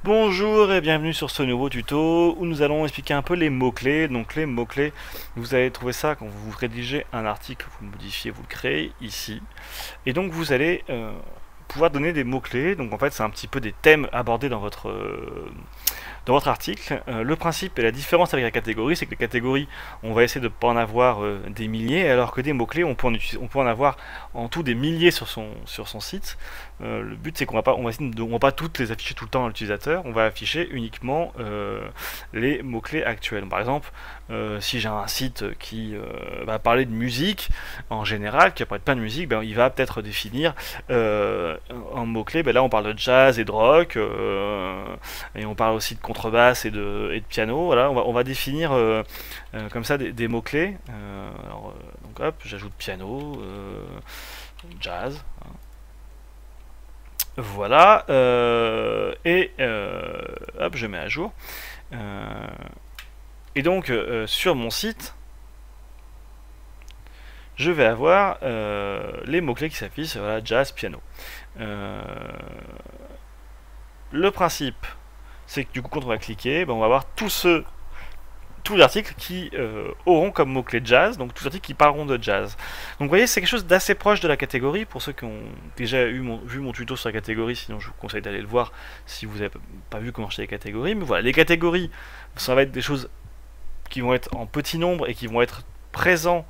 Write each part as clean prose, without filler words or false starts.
Bonjour et bienvenue sur ce nouveau tuto où nous allons expliquer un peu les mots-clés. Donc les mots-clés, vous allez trouver ça quand vous rédigez un article, vous le modifiez, vous le créez ici. Et donc vous allez pouvoir donner des mots-clés. Donc en fait c'est un petit peu des thèmes abordés dans votre article. Le principe et la différence avec la catégorie, c'est que les catégories, on va essayer de ne pas en avoir des milliers, alors que des mots-clés, on peut en avoir en tout des milliers sur son site. Le but, c'est qu'on va pas toutes les afficher tout le temps à l'utilisateur, on va afficher uniquement les mots-clés actuels. Par exemple, si j'ai un site qui va parler de musique, en général, qui va parler de plein de musique, il va peut-être définir en mots-clés, là on parle de jazz et de rock, et on parle aussi de contrebasse et de piano. Voilà, on va définir comme ça des mots-clés. Donc hop, j'ajoute piano, jazz. Hein. Voilà, hop, je mets à jour. Et donc sur mon site, je vais avoir les mots-clés qui s'affichent, voilà, jazz, piano. Le principe, c'est que du coup quand on va cliquer, on va avoir tous les articles qui auront comme mot-clé jazz, donc tous les articles qui parleront de jazz. Donc vous voyez, c'est quelque chose d'assez proche de la catégorie, pour ceux qui ont déjà vu mon tuto sur la catégorie, sinon je vous conseille d'aller le voir si vous n'avez pas vu comment marcher les catégories. Mais voilà, les catégories, ça va être des choses qui vont être en petit nombre et qui vont être présents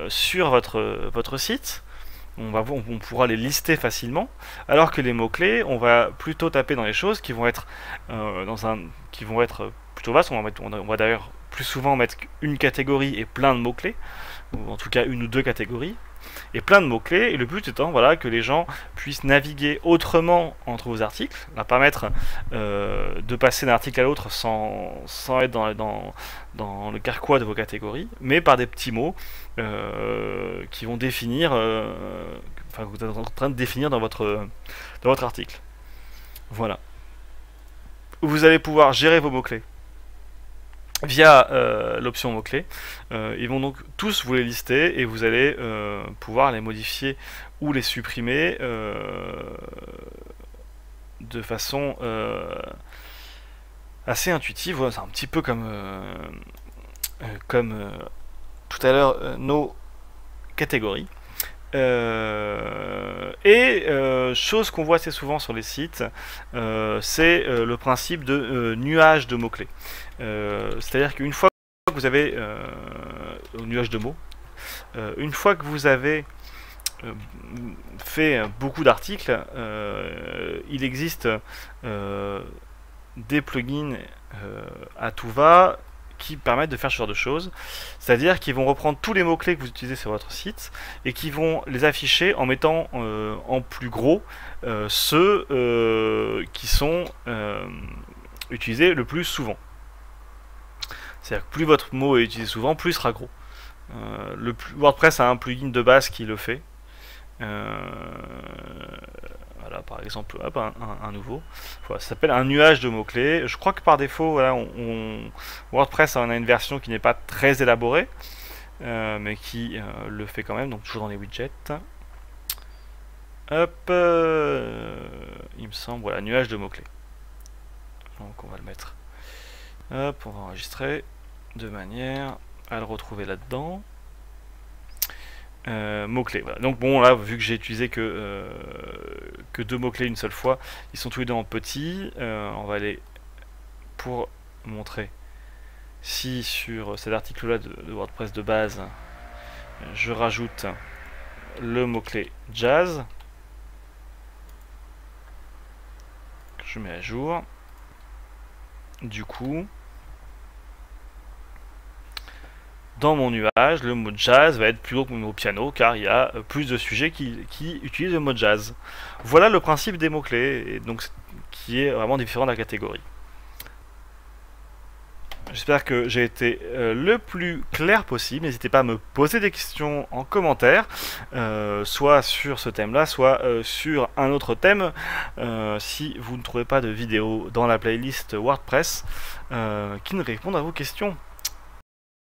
sur votre site. On pourra les lister facilement, alors que les mots-clés, on va plutôt taper dans les choses qui vont être plutôt vastes. On va d'ailleurs plus souvent mettre une catégorie et plein de mots-clés, ou en tout cas une ou deux catégories, et plein de mots-clés, et le but étant que les gens puissent naviguer autrement entre vos articles, à permettre de passer d'un article à l'autre sans être dans le carquois de vos catégories, mais par des petits mots qui vont définir, que vous êtes en train de définir dans votre article. Voilà. Vous allez pouvoir gérer vos mots-clés via l'option mots-clés. Ils vont donc tous vous les lister et vous allez pouvoir les modifier ou les supprimer de façon assez intuitive. Voilà, c'est un petit peu comme tout à l'heure nos catégories. Chose qu'on voit assez souvent sur les sites, c'est le principe de nuage de mots-clés. C'est-à-dire qu'une fois que vous avez nuage de mots, une fois que vous avez fait beaucoup d'articles, il existe des plugins à tout va qui permettent de faire ce genre de choses, c'est-à-dire qu'ils vont reprendre tous les mots-clés que vous utilisez sur votre site et qui vont les afficher en mettant en plus gros ceux qui sont utilisés le plus souvent. C'est-à-dire que plus votre mot est utilisé souvent, plus il sera gros. WordPress a un plugin de base qui le fait. Voilà, par exemple, hop, un nouveau. Voilà, ça s'appelle un nuage de mots-clés. Je crois que par défaut, voilà, WordPress en a une version qui n'est pas très élaborée, mais qui le fait quand même, donc toujours dans les widgets. Hop, il me semble, voilà, nuage de mots-clés. Donc on va le mettre. Hop, on va enregistrer de manière à le retrouver là-dedans. Mots-clés, voilà. Donc bon, là, vu que j'ai utilisé que deux mots-clés une seule fois, ils sont tous les deux en petit. On va aller pour montrer si sur cet article-là de WordPress de base, je rajoute le mot-clé jazz, que je mets à jour. Du coup, dans mon nuage, le mot jazz va être plus gros que le mot piano, car il y a plus de sujets qui utilisent le mot jazz. Voilà le principe des mots-clés, et donc qui est vraiment différent de la catégorie. J'espère que j'ai été le plus clair possible. N'hésitez pas à me poser des questions en commentaire, soit sur ce thème-là, soit sur un autre thème, si vous ne trouvez pas de vidéo dans la playlist WordPress qui ne répondent à vos questions.